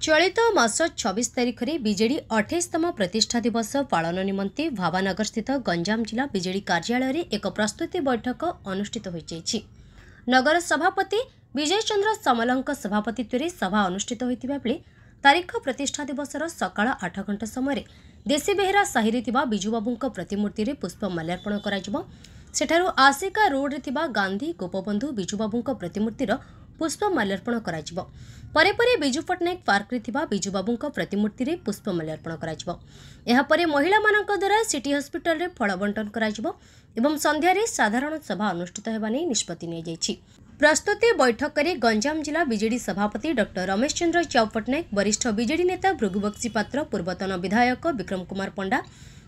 चलित मास 26 तारिख में बीजेडी 28तम प्रतिष्ठा दिवस पालन निमंते भावनगर स्थित गंजाम जिला बीजेडी कार्यालय में एक प्रस्तुति बैठक अनुष्ठित होइछि। नगर सभापति विजय चंद्र सामलंक सभापतित्व में सभा अनुष्ठित होइतिबा बेले तारीख प्रतिष्ठा दिवसर सकाळ 8 घंटा समय देशी बेहेरा साहिरे बिजुबाबू प्रतिमूर्ति में पुष्प माल्यार्पण कर सेठारु आसिका रोड रे थिबा गांधी गोपबंधु बिजुबाबू प्रतिमूर्तिर पुष्प माल्यार्पण कर बिजु पट्टनायक पार्क रे थिबा बिजुबाबू प्रतिमूर्ति में पुष्प माल्यार्पण कर महिला मानक द्वारा सिटी हॉस्पिटल रे फल बंटन कर संध्यारे साधारण सभा अनुष्ठित होगा नहीं निष्पत्ति नि जाइछि। प्रस्तुति बैठक में गंजाम जिला बीजेडी सभापति डॉक्टर रमेश चंद्र चाव पट्टनायक, वरिष्ठ बीजेडी नेता भृगुबक्सी पात्र, पूर्वतन विधायक विक्रम कुमार पंडा,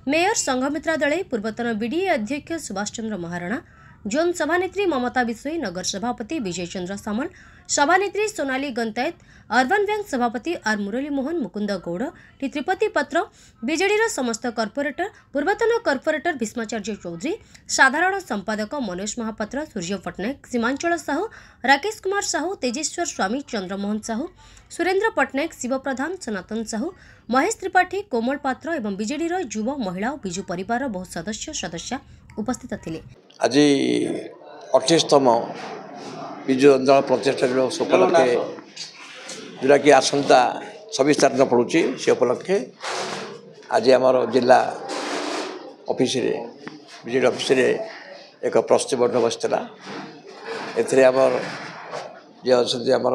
मेयर संघमित्रा दले, पूर्वतन बीडीए अध्यक्ष सुभाष चंद्र महाराणा, जोन सभानेत्री ममता बिश्नोई, नगर सभापति विजय चंद्र सामल, सभानेत्री सोनाली गंतायत, अर्बन बैंक सभापति R Murali Mohan, Mukund Gaud, T Tripati Patra, BJD समस्त कर्पोरेटर, पूर्वतन कर्पोरेटर भीष्माचार्य चौधरी, साधारण संपादक मनोज महापात्र, सूर्य पट्टनायक, सीमांचल साहू, राकेश कुमार साहू, तेजेश्वर स्वामी, चंद्रमोहन साहू, सुरेन्द्र पट्टनायक, शिव प्रधान, सनातन साहू, महेश त्रिपाठी, कोमल पात्र एवं बीजेडी युव महिला और बिजु परिवार बहु सदस्य उपस्थित थिले। आज 28तम विजु जनता प्रतिष्ठा दिवस उपलक्षे जोटा कि आसंता 26 तारिख पड़ुची से उपलक्षे आज आम जिला ऑफिस बीजेडी ऑफिस एक प्रस्तुति बैठक बसला। एमर जे अच्छे आमर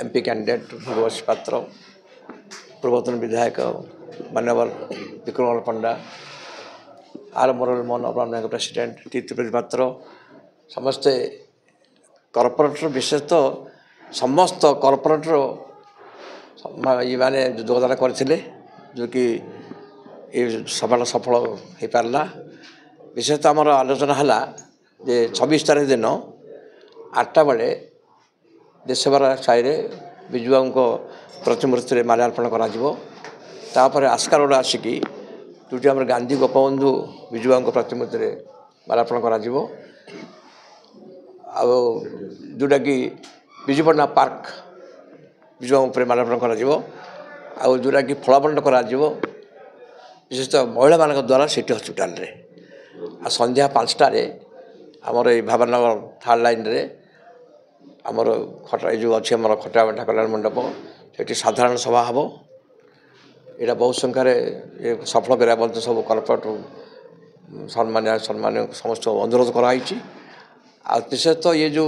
एमपी कैंडिडेट भृगुबक्सी पात्र, पूर्वतन विधायक मान्यवर विक्रम पंडा, आर Murali Mohan urban bank president, T Tripati Patra, समस्ते कॉर्पोरेटर, विशेषतः समस्त कॉर्पोरेटर ये माने योगदान करथिले जो कि ये सफल हो पारला। विशेषतः आमर आलोचना है जे 26 तारिख दिन 8टा बेले देशभर साइरे बिजुबाबू प्रतिमूर्ति में माल्यार्पण कर आस्का रोड आसिकी जोटी आम गांधी गोपबंधु बिजुबाबू प्रतिमूर्ति में माल्यार्पण कर जोटा कि विजु पट्टनायक पार्क बिजुबाबू माल्यार्पण कर जोटा कि फल बंटन कर विशेषतः महिला मान द्वारा सिटी हॉस्पिटल रे संध्या 5टार आमर ये भावनगर 3rd लाइन रे आमर खटा जो अच्छे आम खटा बेटा कल्याण मंडप से साधारण सभा हम यहाँ बहुत संख्यार सफल करा सब कॉर्पोरेट सम्मान समस्त अनुरोध कराई। विशेषतः ये जो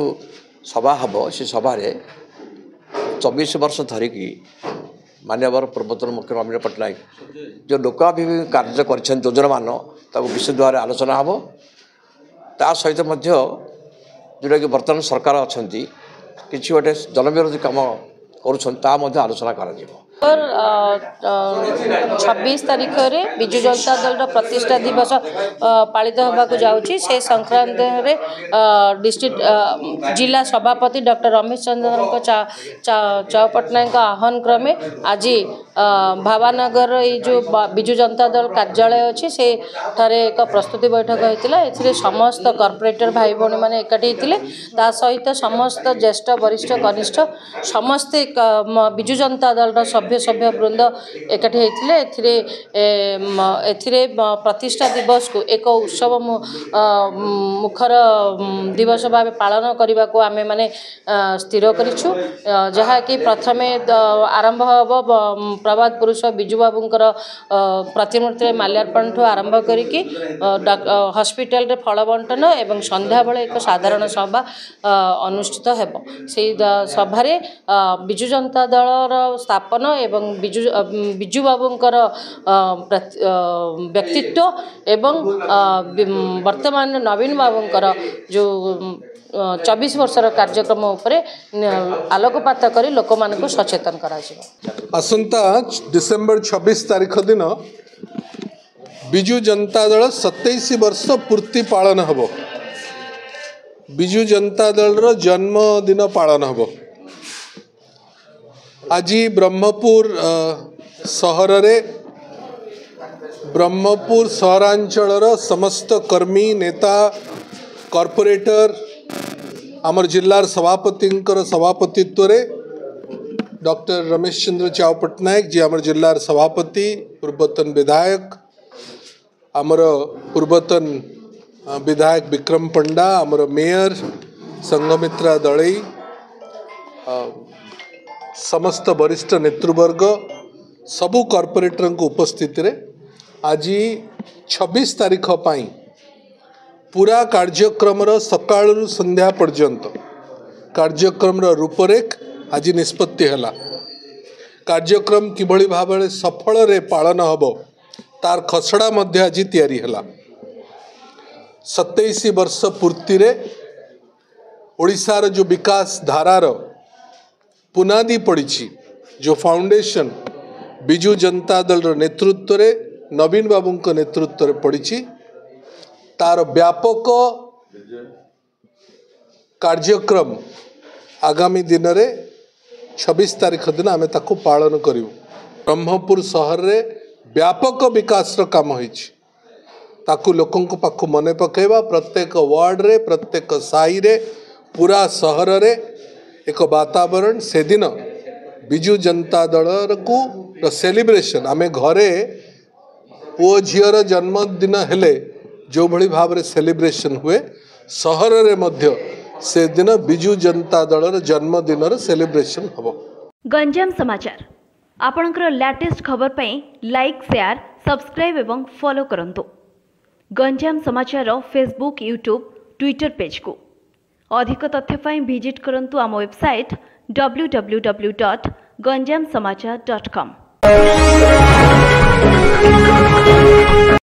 सभा हम से सभा 24 वर्ष धरिकी मान्यवर पूर्वतन मुख्यमंत्री नवीन पट्टनायक जो लोकाभिमुखी कार्य कर योजना मान विशेष भाव आलोचना हम ता सहित जोटा कि बर्तमान सरकार अच्छा कि गोटे जनविरोधी कम कर आलोचना कर 26 तारिख में विजु जनता दल प्रतिष्ठा दिवस पालित होगाक जाऊँगी से संक्रांत डिस्ट्रिक्ट जिला सभापति डॉक्टर रमेश चंद्र चाव पट्टनायक आह्वान क्रमे आज भावनगर ये जो विजु जनता दल कार्यालय अच्छी से ठारे एक प्रस्तुति बैठक होता है। समस्त कॉर्पोरेटर भाई भौणी मैंने एकाठी होते सहित समस्त ज्येष्ठ वरिष्ठ कनिष्ठ समस्ते विजु जनता दल सभ्य वृंद एकाठी होते प्रतिष्ठा दिवस को एक उत्सव मुखर दिवस भाव पालन करने को आमे माने स्थिर करिछु जहाँकि प्रथमे आरंभ हम प्रभात पुरुष बिजुबाबूंकर प्रतिमूर्ति माल्यार्पण ठू आरंभ करिकी हॉस्पिटल रे फल बंटन एवं संध्या बेले एक साधारण सभा अनुष्ठित हेब। से सभारे विजु जनता दलर स्थापन एवं बिजुबाबूंकर व्यक्तित्व एवं वर्तमान नवीन बाबूंकर जो 24 वर्षर कार्यक्रम उपरे आलोकपात करी लोक मानक सचेतन करा आसंता डिसेम्बर 26 तारिख दिन विजु जनता दल 27 वर्ष पूर्ति पालन हब। विजु जनता दल जन्मदिन पालन हब। आज ब्रह्मपुर सहर रे ब्रह्मपुर सहरांचल समस्त कर्मी नेता कॉर्पोरेटर आमर जिल्लार सभापति सभापतित्व डॉक्टर रमेश चंद्र चाव पट्टनायक जी आमर जिलार सभापति पूर्वतन विधायक आमर पूर्वतन विधायक विक्रम पंडा आमर मेयर संघमित्रा दलई समस्त वरिष्ठ नेतृवर्ग सबु कॉर्पोरेटर को उपस्थिति रे आज 26 तारीख पाई पूरा कार्यक्रम सकाळु संध्या पर्यंत कार्यक्रम रूपरेख आज निष्पत्ति है। कार्यक्रम किभली भाव सफल रे पालन हब तार खसड़ा मध्य आज तैयारी है। 27 वर्ष पूर्ति रे ओडिशार जो विकास धारार पुनादी पड़ी जो फाउंडेशन बिजु जनता दल नेतृत्व रे नवीन बाबू नेतृत्व रे पड़ी तार व्यापक कार्यक्रम आगामी दिन रे 26 तारीख दिन आमे ताको पालन करिवु। ब्रह्मपुर शहर रे व्यापक विकास रो काम होइछि ताकू लोकन को पाखु मने पकेबा प्रत्येक वार्ड रे प्रत्येक साई रे पूरा शहर रे एक वातावरण से दिन बिजु जनता दल को सेलिब्रेशन आमे घरे पुओ झीर जन्मदिन हेले जो भली भाव रे सेलिब्रेशन हुए शहर रे मध्य से दिन बिजु जनता दल जन्मदिन सेलिब्रेशन हबो। गंजाम समाचार आपणकर लेटेस्ट खबर पई लाइक शेयर सब्सक्राइब एवं फॉलो करंतु। गंजाम समाचार फेसबुक यूट्यूब ट्विटर पेज को अधिक तथ्य पई विजिट करंतु आम वेबसाइट www.ganjamsamachar.com।